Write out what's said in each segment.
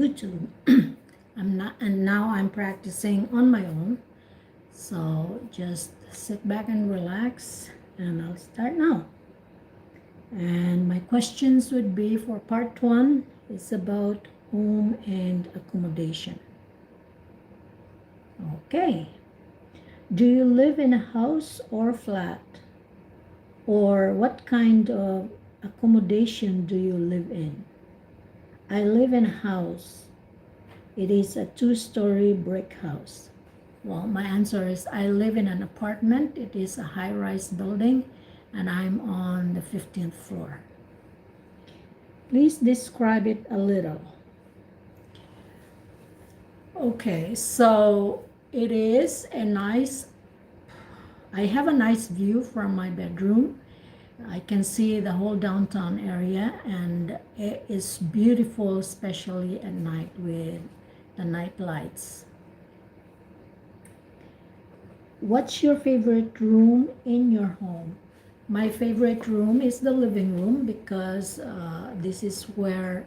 YouTube. I'm not, and now I'm practicing on my own. So just sit back and relax, and I'll start now. And my questions would be for part one, it's about home and accommodation. Okay. Do you live in a house or flat? Or what kind of accommodation do you live in? I live in a house. It is a two-story brick house. Well, my answer is I live in an apartment. It is a high-rise building, and I'm on the 15th floor. Please describe it a little. Okay, so it is a nice, I have a nice view from my bedroom. I can see the whole downtown area, and it is beautiful, especially at night with the night lights. What's your favorite room in your home? My favorite room is the living room because this is where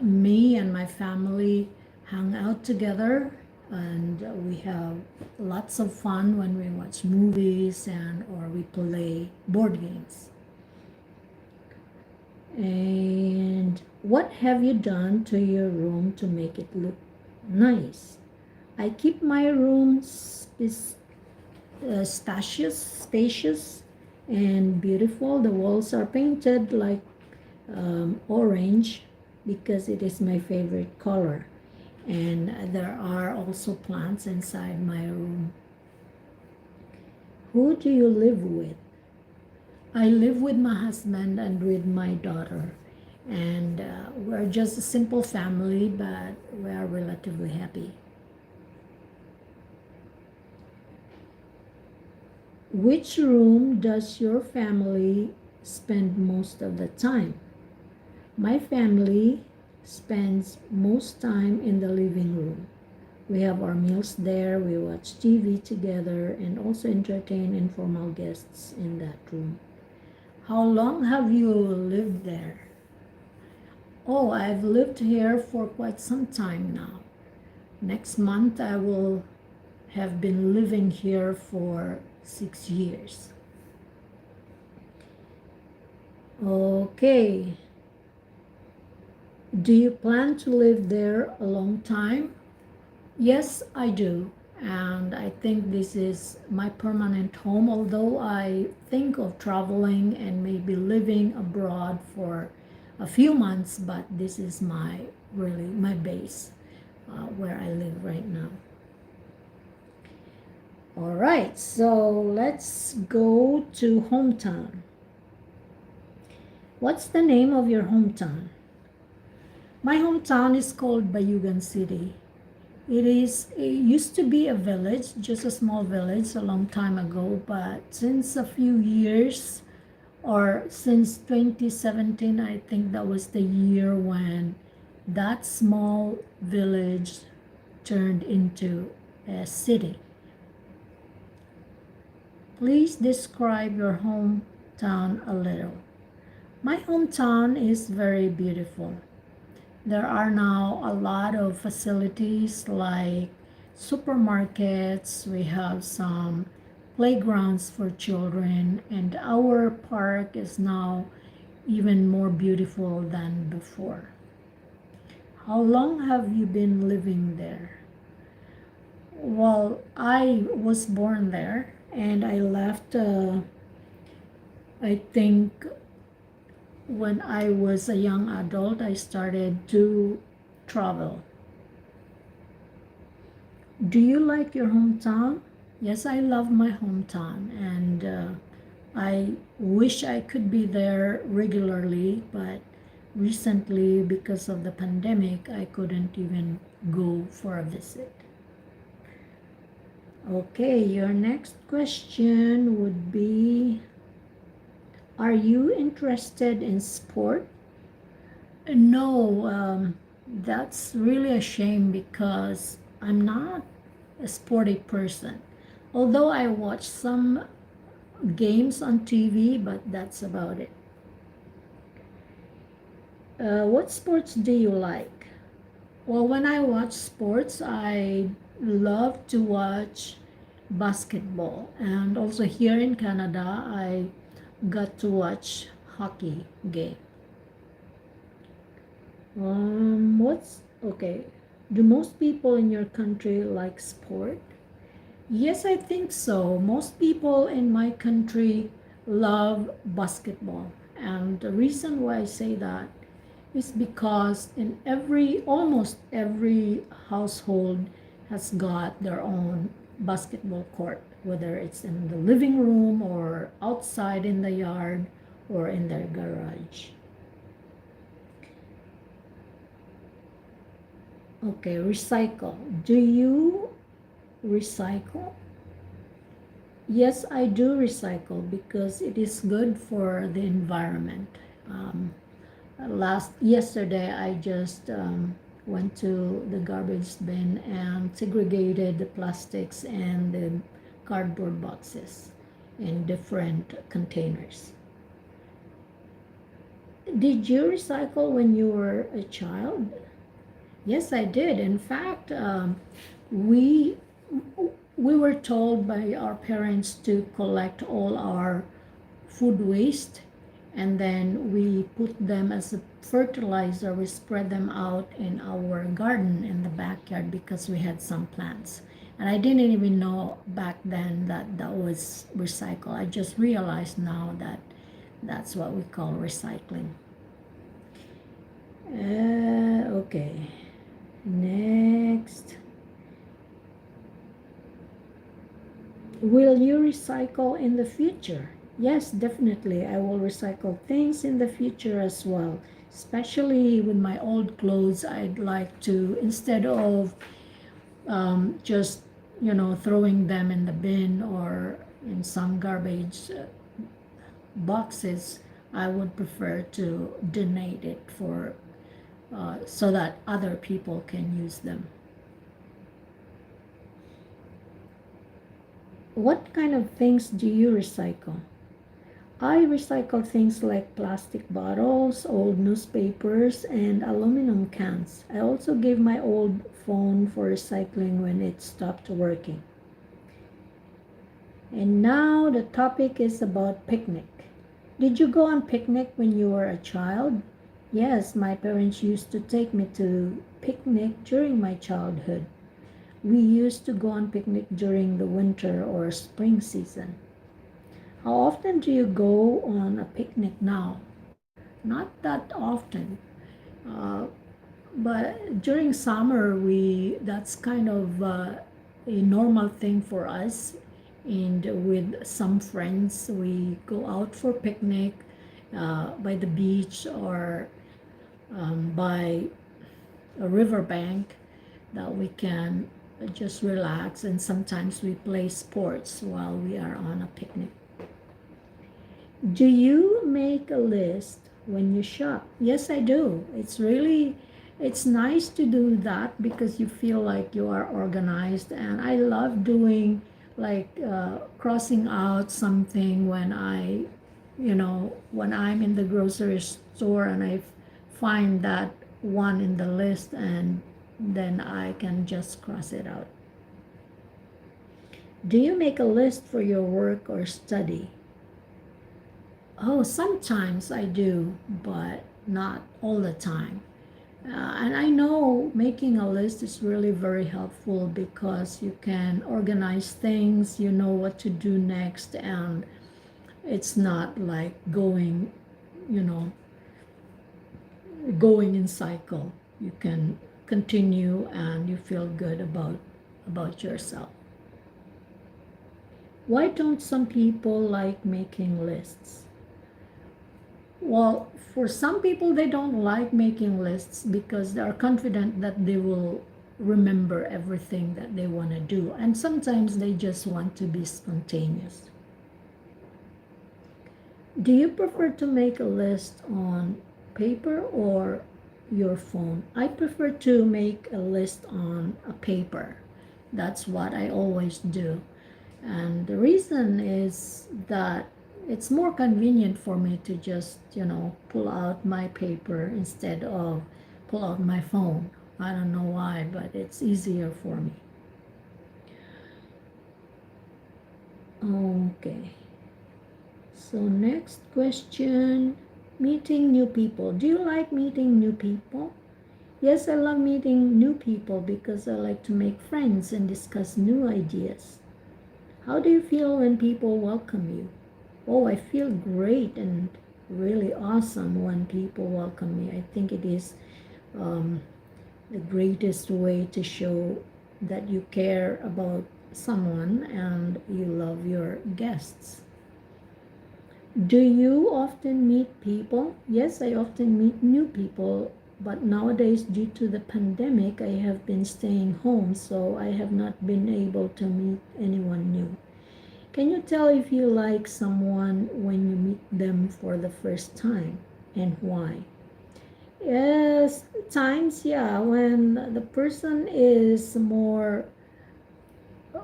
me and my family hang out together, and we have lots of fun when we watch movies and or we play board games. And what have you done to your room to make it look nice? I keep my room spacious and beautiful. The walls are painted like orange because it is my favorite color. And there are also plants inside my room. Who do you live with? I live with my husband and with my daughter, and we're just a simple family, but we are relatively happy. Which room does your family spend most of the time? My family spends most time in the living room. We have our meals there, we watch TV together, and also entertain informal guests in that room. How long have you lived there? Oh, I've lived here for quite some time now. Next month I will have been living here for 6 years. Okay. Do you plan to live there a long time? Yes, I do. And I think this is my permanent home, although I think of traveling and maybe living abroad for a few months, but this is my base where I live right now. All right, so let's go to hometown. What's the name of your hometown? My hometown is called Bayugan City. It used to be a village, just a small village a long time ago, but since a few years, or since 2017, I think that was the year when that small village turned into a city. Please describe your hometown a little. My hometown is very beautiful. There are now a lot of facilities like supermarkets, we have some playgrounds for children, and our park is now even more beautiful than before. How long have you been living there? Well, I was born there and I left, I think when I was a young adult, I started to travel. Do you like your hometown? Yes, I love my hometown, and I wish I could be there regularly, but recently, because of the pandemic, I couldn't even go for a visit. Okay, your next question would be, are you interested in sport? No, that's really a shame because I'm not a sporty person. Although I watch some games on TV, but that's about it. What sports do you like? Well, when I watch sports, I love to watch basketball. And also here in Canada, I got to watch hockey game. What's okay? Do most people in your country like sport? Yes, I think so. Most people in my country love basketball. And the reason why I say that is because in almost every household has got their own basketball court, whether it's in the living room or outside in the yard or in their garage. Okay, recycle. Do you recycle? Yes, I do recycle because it is good for the environment. Um, Yesterday, I just went to the garbage bin and segregated the plastics and the cardboard boxes in different containers. Did you recycle when you were a child? Yes, I did. In fact, we we were told by our parents to collect all our food waste and then we put them as a fertilizer. We spread them out in our garden in the backyard because we had some plants. And I didn't even know back then that that was recycle. I just realized now that that's what we call recycling. Okay, next. Will you recycle in the future? Yes, definitely. I will recycle things in the future as well. Especially with my old clothes, I'd like to, instead of just, throwing them in the bin or in some garbage boxes, I would prefer to donate it so that other people can use them. What kind of things do you recycle? I recycle things like plastic bottles, old newspapers, and aluminum cans. I also gave my old phone for recycling when it stopped working. And now the topic is about picnic. Did you go on picnic when you were a child? Yes, my parents used to take me to picnic during my childhood. We used to go on picnic during the winter or spring season. How often do you go on a picnic now? Not that often. Uh, but during summer, that's kind of a normal thing for us. And with some friends, we go out for picnic by the beach or by a riverbank that we can just relax. And sometimes we play sports while we are on a picnic. Do you make a list when you shop? Yes, I do. It's nice to do that because you feel like you are organized. And I love doing like crossing out something when I'm in the grocery store and I find that one in the list and then I can just cross it out. Do you make a list for your work or study? Oh, sometimes I do, but not all the time. And I know making a list is really very helpful because you can organize things, you know what to do next, and it's not like you know, going in cycle. You can continue and you feel good about yourself. Why don't some people like making lists? Well, for some people, they don't like making lists because they are confident that they will remember everything that they want to do. And sometimes they just want to be spontaneous. Do you prefer to make a list on paper or your phone? I prefer to make a list on a paper. That's what I always do. And the reason is that it's more convenient for me to just, pull out my paper instead of pull out my phone. I don't know why, but it's easier for me. Okay. So next question, meeting new people. Do you like meeting new people? Yes, I love meeting new people because I like to make friends and discuss new ideas. How do you feel when people welcome you? Oh, I feel great and really awesome when people welcome me. I think it is um, the greatest way to show that you care about someone and you love your guests. Do you often meet people? Yes, I often meet new people, but nowadays, due to the pandemic, I have been staying home, so I have not been able to meet anyone new. Can you tell if you like someone when you meet them for the first time and why? Yes, times, yeah, when the person is more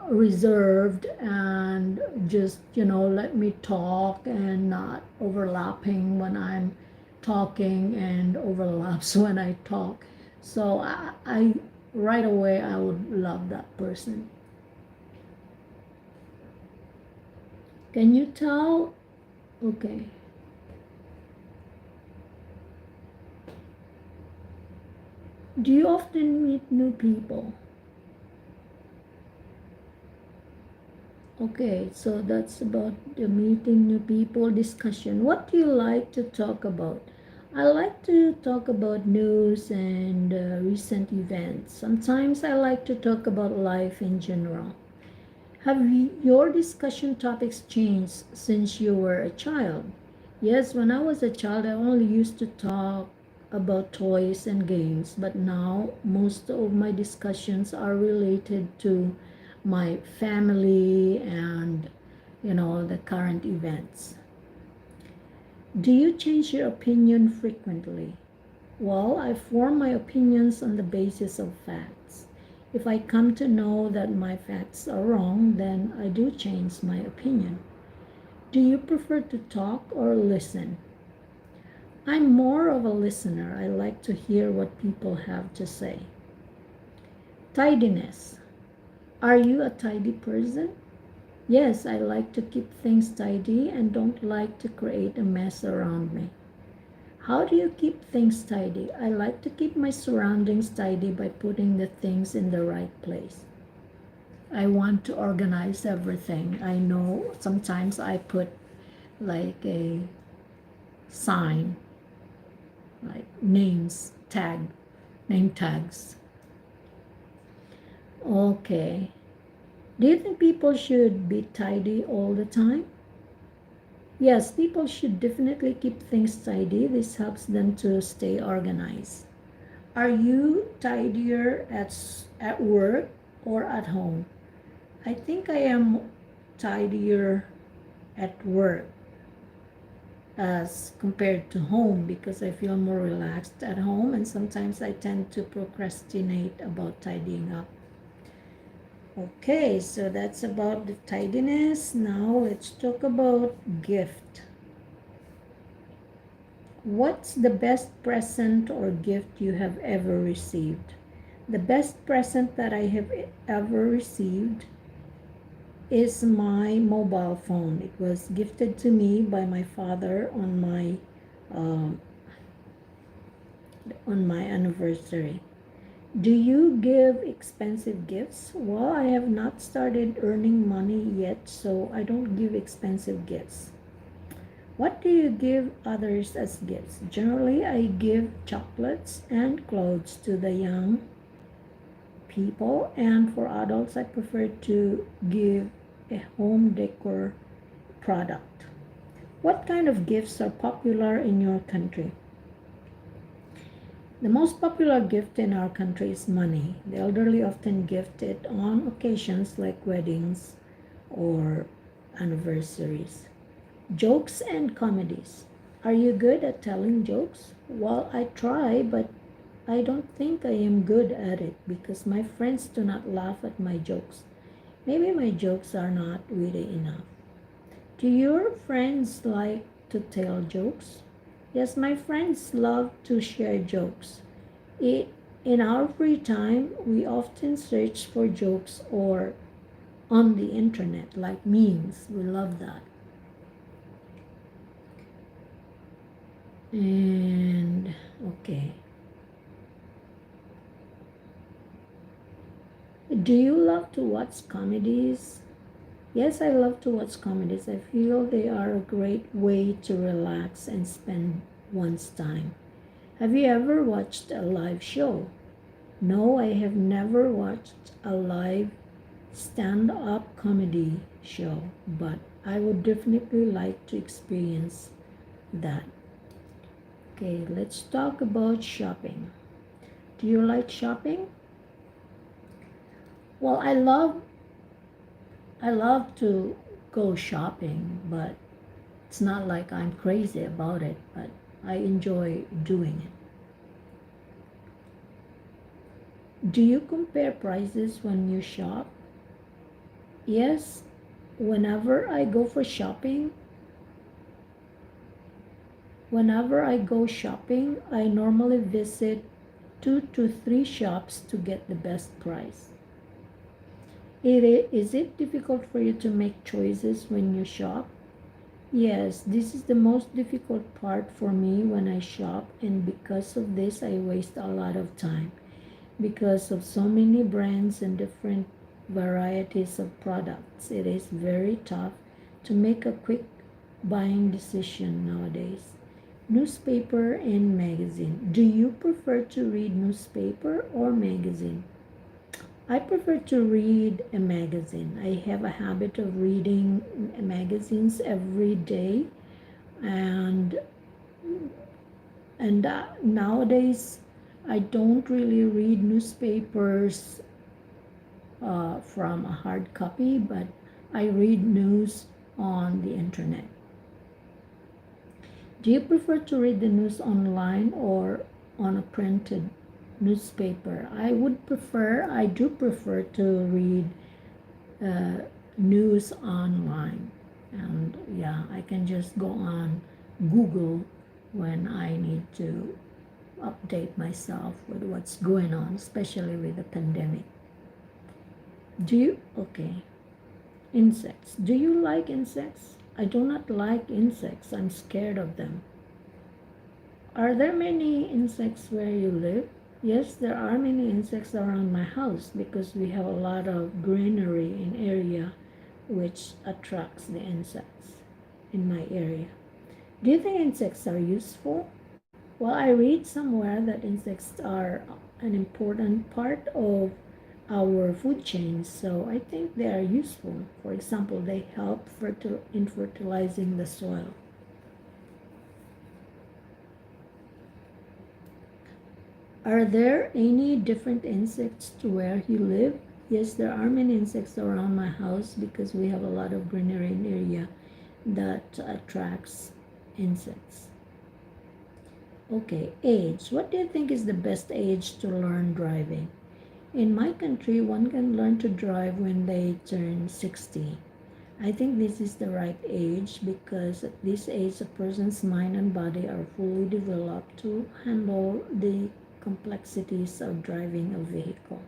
reserved and just let me talk and not overlapping when I'm talking and overlaps when I talk, so I right away I would love that person. Can you tell? Okay. Do you often meet new people? Okay, so that's about the meeting new people discussion. What do you like to talk about? I like to talk about news and recent events. Sometimes I like to talk about life in general. Have your discussion topics changed since you were a child? Yes, when I was a child, I only used to talk about toys and games, but now most of my discussions are related to my family and, the current events. Do you change your opinion frequently? Well, I form my opinions on the basis of facts. If I come to know that my facts are wrong, then I do change my opinion. Do you prefer to talk or listen? I'm more of a listener. I like to hear what people have to say. Tidiness. Are you a tidy person? Yes, I like to keep things tidy and don't like to create a mess around me. How do you keep things tidy? I like to keep my surroundings tidy by putting the things in the right place. I want to organize everything. I know sometimes I put like a sign, like name tags. Okay. Do you think people should be tidy all the time? Yes, people should definitely keep things tidy. This helps them to stay organized. Are you tidier at work or at home? I think I am tidier at work as compared to home because I feel more relaxed at home and sometimes I tend to procrastinate about tidying up. Okay, so that's about the tidiness. Now let's talk about gift. What's the best present or gift you have ever received? The best present that I have ever received is my mobile phone. It was gifted to me by my father um, on my anniversary. Do you give expensive gifts? Well, I have not started earning money yet, so I don't give expensive gifts. What do you give others as gifts? Generally, I give chocolates and clothes to the young people, and for adults, I prefer to give a home decor product. What kind of gifts are popular in your country? The most popular gift in our country is money. The elderly often gift it on occasions like weddings or anniversaries. Jokes and comedies. Are you good at telling jokes? Well, I try, but I don't think I am good at it because my friends do not laugh at my jokes. Maybe my jokes are not witty enough. Do your friends like to tell jokes? Yes, my friends love to share jokes. It In our free time, we often search for jokes or on the internet, like memes. We love that. And okay. Do you love to watch comedies? Yes, I love to watch comedies. I feel they are a great way to relax and spend one's time. Have you ever watched a live show? No, I have never watched a live stand up comedy show, but I would definitely like to experience that. Okay, let's talk about shopping. Do you like shopping? Well, I love to go shopping, but it's not like I'm crazy about it, but I enjoy doing it. Do you compare prices when you shop? Yes, whenever I go for shopping, whenever I go shopping, I normally visit 2 to 3 shops to get the best price. Is it difficult for you to make choices when you shop? Yes, this is the most difficult part for me when I shop, and because of this, I waste a lot of time because of so many brands and different varieties of products. It is very tough to make a quick buying decision nowadays. Newspaper and magazine. Do you prefer to read newspaper or magazine? I prefer to read a magazine. I have a habit of reading magazines every day, and nowadays I don't really read newspapers from a hard copy, but I read news on the internet. Do you prefer to read the news online or on a printed newspaper? I do prefer to read uh, news online. And yeah, I can just go on Google when I need to update myself with what's going on, especially with the pandemic. Okay, insects. Do you like insects? I do not like insects. I'm scared of them. Are there many insects where you live? Yes, there are many insects around my house because we have a lot of greenery in area which attracts the insects in my area. Do you think insects are useful? Well, I read somewhere that insects are an important part of our food chain, so I think they are useful. For example, they help in fertilizing the soil. Are there any different insects to where you live? Yes, there are many insects around my house because we have a lot of greenery in area that attracts insects. Okay, age. What do you think is the best age to learn driving? In my country, one can learn to drive when they turn 60. I think this is the right age because at this age, a person's mind and body are fully developed to handle the complexities of driving a vehicle.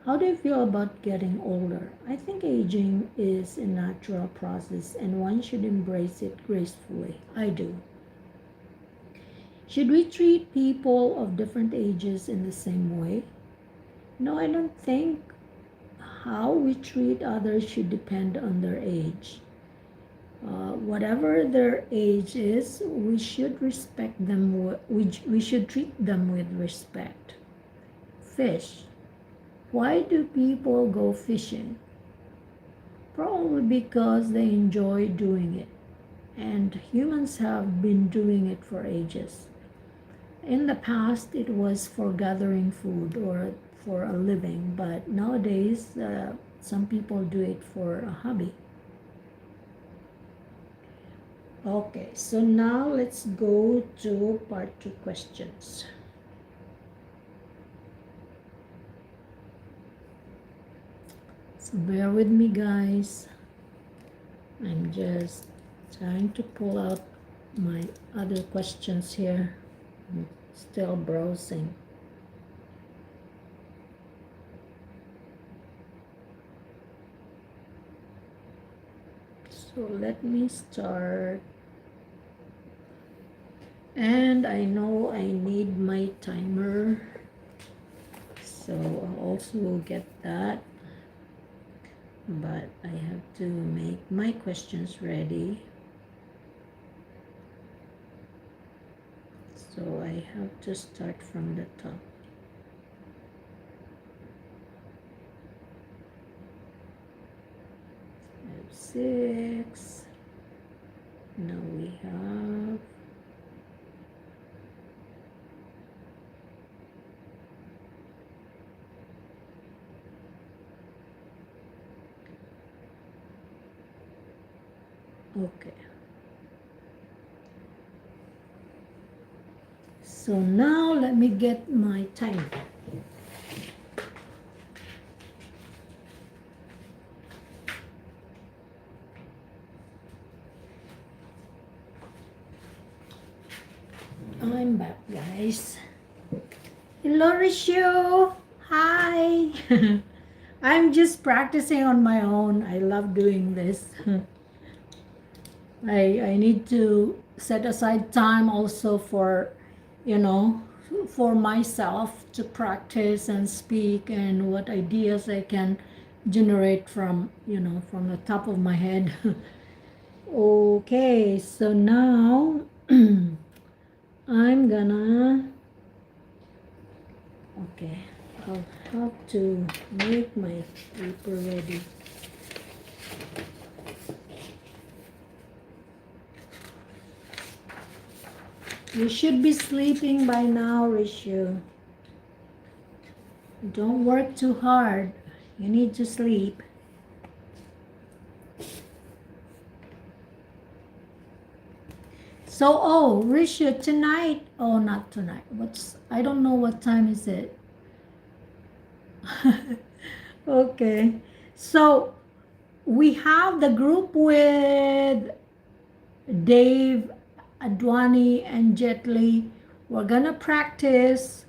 How do you feel about getting older? I think aging is a natural process and one should embrace it gracefully. I do. Should we treat people of different ages in the same way? No, I don't think how we treat others should depend on their age. Whatever their age is, we should respect them. We should treat them with respect. Fish. Why do people go fishing? Probably because they enjoy doing it. And humans have been doing it for ages. In the past, it was for gathering food or for a living, but nowadays, some people do it for a hobby. Okay, so now let's go to part 2 questions. So bear with me, guys. I'm just trying to pull out my other questions here. I'm still browsing. So let me start. And I know I need my timer, so I'll also get that. But I have to make my questions ready. So I have to start from the top. F6. Now we have okay. So now let me get my timer. I'm back, guys. Hello, Rishu. Hi. I'm just practicing on my own. I love doing this. I need to set aside time also for, you know, for myself to practice and speak and what ideas I can generate from, you know, from the top of my head. Okay, so now I'm gonna, okay, I'll have to make my paper ready. You should be sleeping by now, Rishu. Don't work too hard. You need to sleep. So, oh, Rishu, tonight, oh, not tonight. I don't know what time is it. Okay. So, we have the group with Dave, Adwani, and Jet Li. We're gonna practice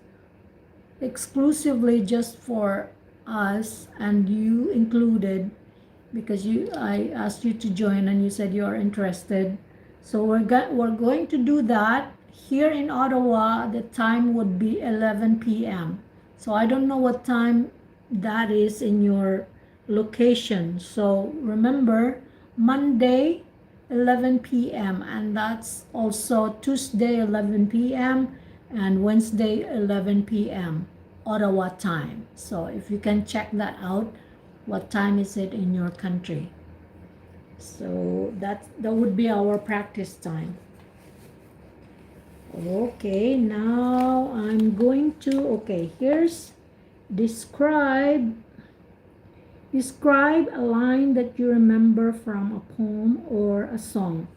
exclusively just for us and you included, because I asked you to join and you said you're interested. So we're going to do that here in Ottawa. The time would be 11 p.m. So I don't know what time that is in your location. So remember, Monday 11 p.m. and that's also Tuesday 11 p.m. and Wednesday 11 p.m. Ottawa time. So if you can check that out, what time is it in your country? So that would be our practice time. Okay, now I'm going to, okay, here's describe a line that you remember from a poem or a song.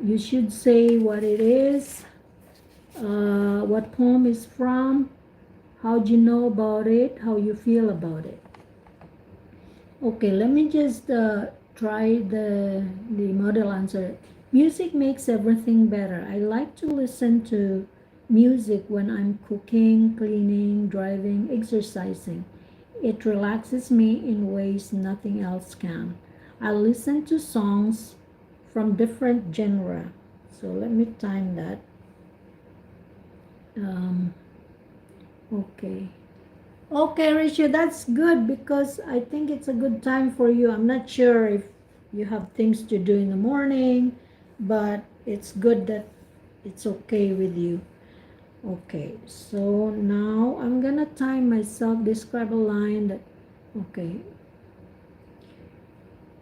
You should say what it is, what poem is from, how do you know about it, how you feel about it. Okay, let me just try the model answer. Music makes everything better. I like to listen to music when I'm cooking, cleaning, driving, exercising. It relaxes me in ways nothing else can. I listen to songs from different genre. So let me time that. Okay. Okay, Risha, that's good because I think it's a good time for you. I'm not sure if you have things to do in the morning, but it's good that it's okay with you. Okay, so now I'm gonna time myself, describe a line that, okay.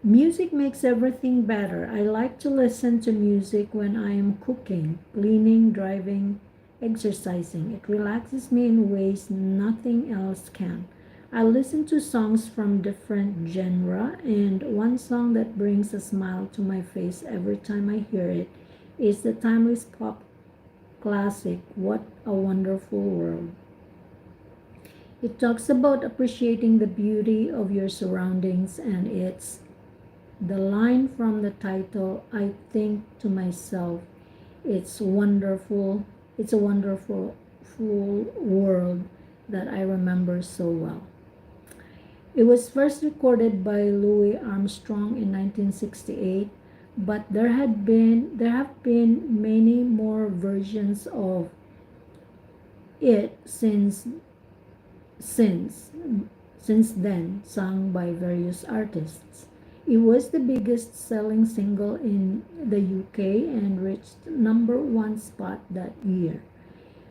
Music makes everything better. I like to listen to music when I am cooking, cleaning, driving, exercising. It relaxes me in ways nothing else can. I listen to songs from different genre, and one song that brings a smile to my face every time I hear it is the timeless pop classic, What a Wonderful World. It talks about appreciating the beauty of your surroundings, and it's the line from the title. I think to myself, it's wonderful. It's a wonderful full world that I remember so well. It was first recorded by Louis Armstrong in 1968 but there have been many more versions of it since since then, sung by various artists. It was the biggest selling single in the UK and reached number one spot that year.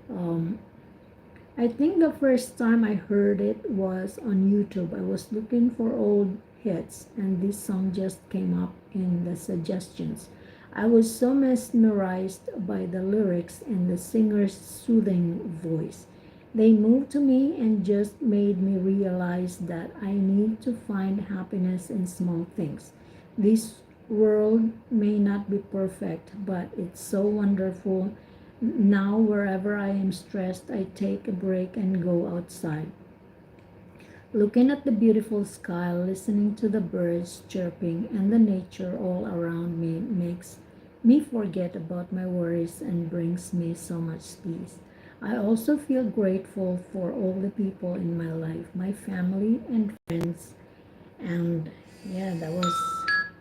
Um, I think the first time I heard it was on YouTube. I was looking for old hits, and this song just came up in the suggestions. I was so mesmerized by the lyrics and the singer's soothing voice. They moved to me and just made me realize that I need to find happiness in small things. This world may not be perfect, but it's so wonderful. Now, wherever I am stressed, I take a break and go outside. Looking at the beautiful sky, listening to the birds chirping, and the nature all around me makes me forget about my worries and brings me so much peace. I also feel grateful for all the people in my life, my family and friends. And yeah, that was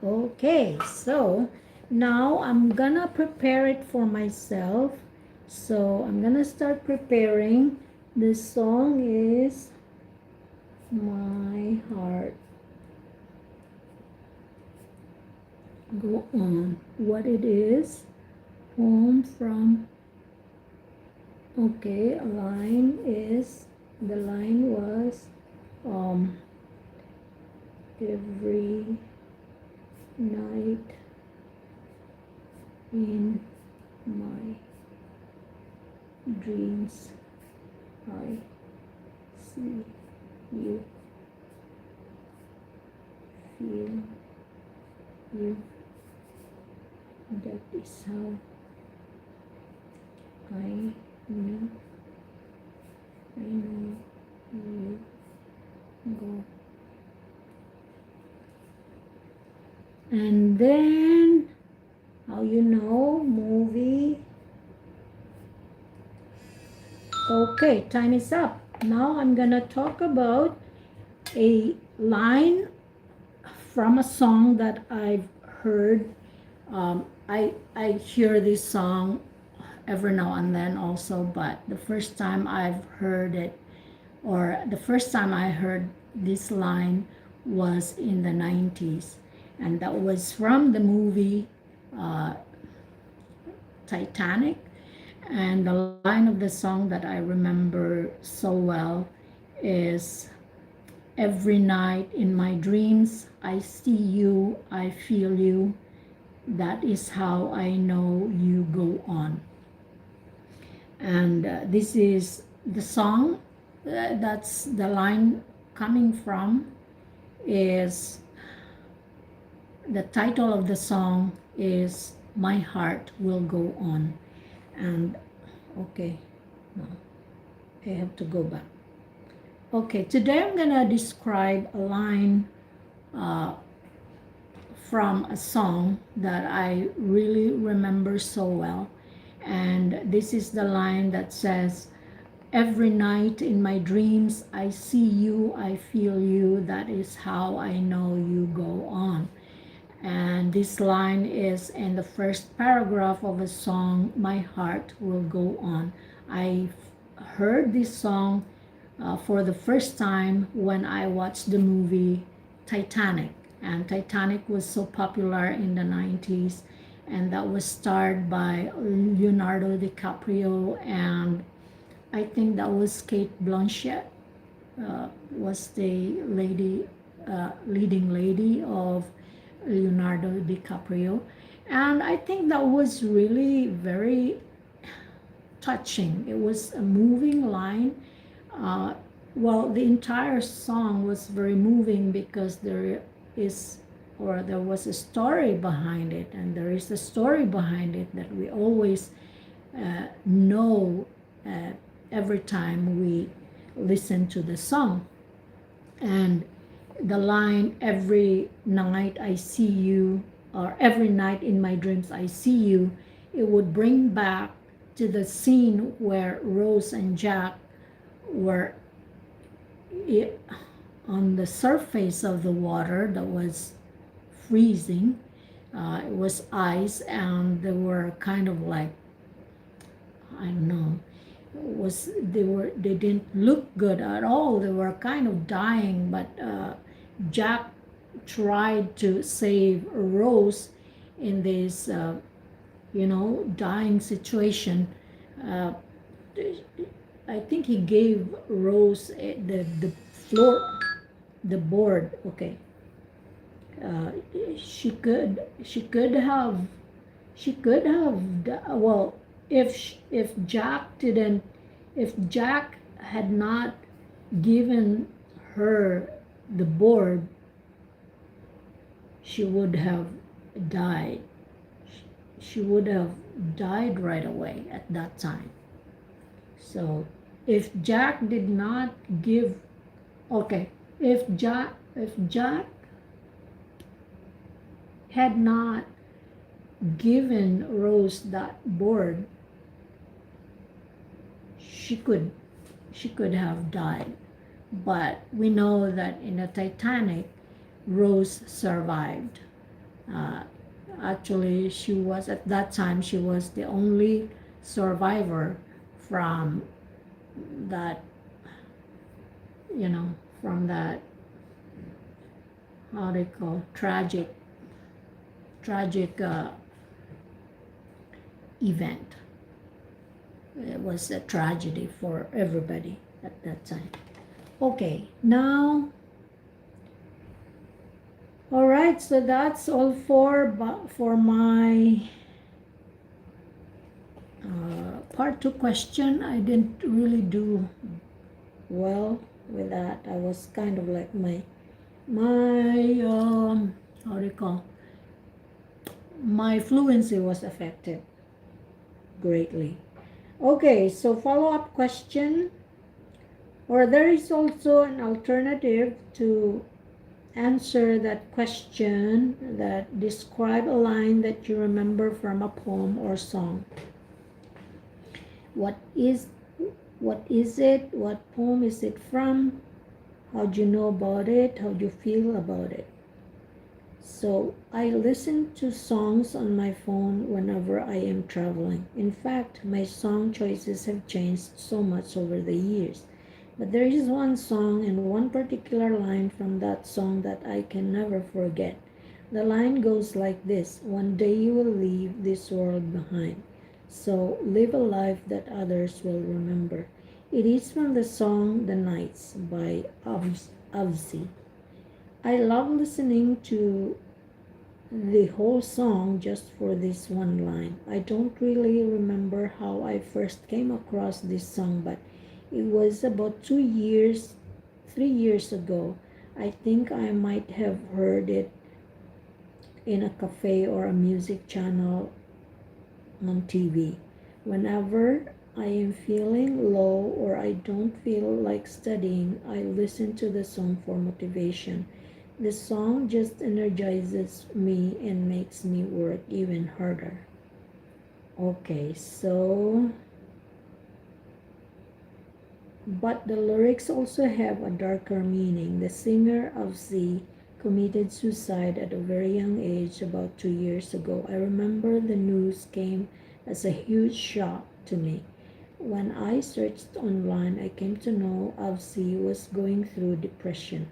okay. So now I'm gonna prepare it for myself. So I'm gonna start preparing. The song is My Heart Go On. What it is? Poem from, okay, the line was um every night in my dreams I see you, feel you. That is how I know, I know you go. And then, how you know, movie. Okay, time is up. Now I'm gonna talk about a line from a song that I've heard. I hear this song every now and then also, but the first time I've heard it, or the first time I heard this line was in the 90s, and that was from the movie uh, Titanic. And the line of the song that I remember so well is, every night in my dreams, I see you, I feel you. That is how I know you go on. And this is the song, that's the line coming from, is the title of the song is My Heart Will Go On. And okay, no, I have to go back. Okay, today I'm gonna describe a line uh, from a song that I really remember so well. And this is the line that says, every night in my dreams, I see you, I feel you, that is how I know you go on. And this line is in the first paragraph of a song, My Heart Will Go On. I heard this song for the first time when I watched the movie Titanic. And Titanic was so popular in the 90s, and that was starred by Leonardo DiCaprio, and I think that was Kate Blanchett was the leading lady of Leonardo DiCaprio. And I think that was really very touching. It was a moving line. Uh, well, the entire song was very moving because is, or there was a story behind it, and there is a story behind it that we always know every time we listen to the song. And the line, every night I see you, or every night in my dreams I see you, it would bring back to the scene where Rose and Jack were on the surface of the water that was freezing. It was ice, and they were kind of like, I don't know, they didn't look good at all. They were kind of dying, but Jack tried to save Rose in this dying situation. uh, I think he gave Rose the floor, the board. Okay. uh, she could have well, if Jack didn't, if Jack had not given her the board, she would have died. She would have died right away at that time. So if Jack did not give, okay, if Jack had not given Rose that board, she could she could have died. But we know that in the Titanic, Rose survived. Uh, Actually, she was, at that time, she was the only survivor from that, from that, how they call, tragic event. It was a tragedy for everybody at that time. Okay, now, all right, so that's all for my part 2 question. I didn't really do well with that. I was kind of like my how do you call, my fluency was affected greatly. Okay, so follow-up question, or there is also an alternative to answer that question, that describe a line that you remember from a poem or song. What is it? What poem is it from? How do you know about it? How do you feel about it? So I listen to songs on my phone whenever I am traveling. In fact, my song choices have changed so much over the years. But there is one song and one particular line from that song that I can never forget. The line goes like this: one day you will leave this world behind. So live a life that others will remember. It is from the song The Nights by Avzi. I love listening to the whole song just for this one line. I don't really remember how I first came across this song, but it was about 2 years, 3 years ago. I think I might have heard it in a cafe or a music channel on TV. Whenever I am feeling low or I don't feel like studying, I listen to the song for motivation. The song just energizes me and makes me work even harder. Okay, so, but the lyrics also have a darker meaning. The singer of Z committed suicide at a very young age about 2 years ago. I remember the news came as a huge shock to me. When I searched online, I came to know Avsi was going through depression.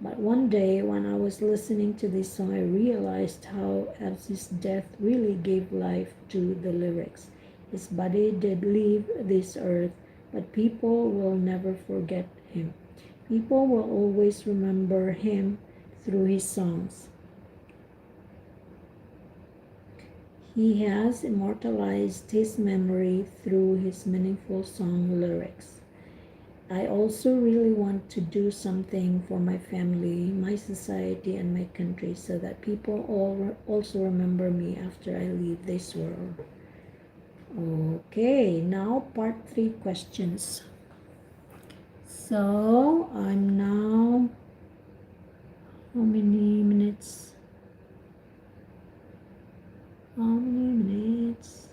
But one day, when I was listening to this song, I realized how Avsi's death really gave life to the lyrics. His body did leave this earth, but people will never forget him. People will always remember him through his songs. He has immortalized his memory through his meaningful song lyrics. I also really want to do something for my family, my society, and my country so that people all also remember me after I leave this world. Okay, now part 3 questions. So I'm now, how many minutes? How many minutes?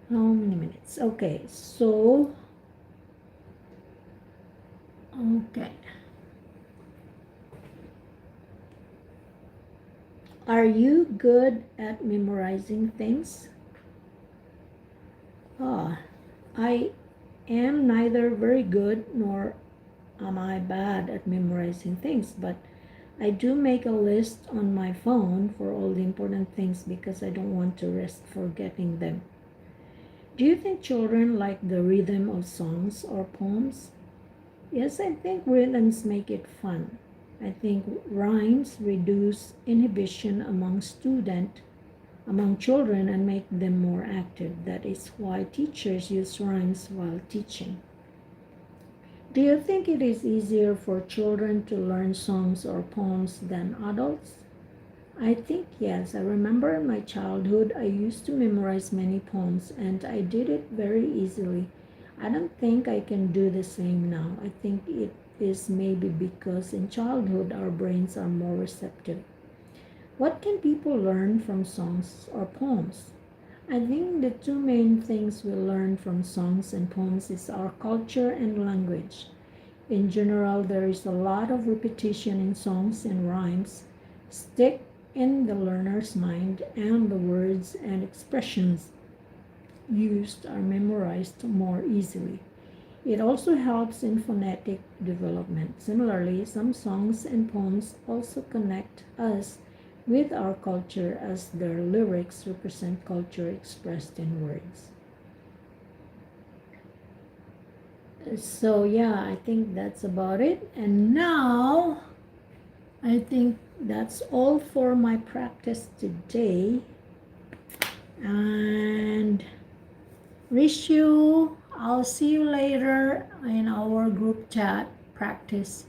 How many minutes? Okay, so Okay. Are you good at memorizing things? Ah, I am neither very good nor am I bad at memorizing things, but I do make a list on my phone for all the important things because I don't want to risk forgetting them. Do you think children like the rhythm of songs or poems? Yes, I think rhythms make it fun. I think rhymes reduce inhibition among children and make them more active. That is why teachers use rhymes while teaching. Do you think it is easier for children to learn songs or poems than adults? I think yes. I remember in my childhood I used to memorize many poems and I did it very easily. I don't think I can do the same now. I think it is maybe because in childhood our brains are more receptive. What can people learn from songs or poems? I think the two main things we learn from songs and poems is our culture and language. In general, there is a lot of repetition in songs and rhymes stick in the learner's mind, and the words and expressions used are memorized more easily. It also helps in phonetic development. Similarly, some songs and poems also connect us with our culture as their lyrics represent culture expressed in words. So, yeah, I think that's about it. And now I think that's all for my practice today. And wish you, I'll see you later in our group chat practice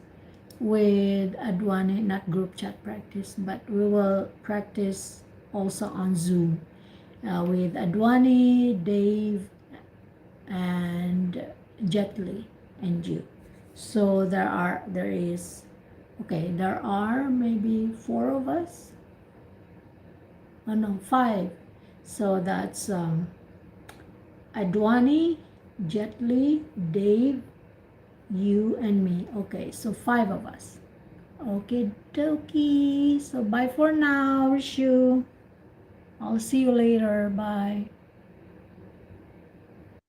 with Adwani, not group chat practice, but we will practice also on Zoom with Adwani, Dave, and Jetli and you. So there are maybe four of us. Oh no, five. So that's Adwani, Jetli, Dave, you, and me. Okay, so five of us. Okay, dokie. So bye for now, Rishu. I'll see you later. Bye.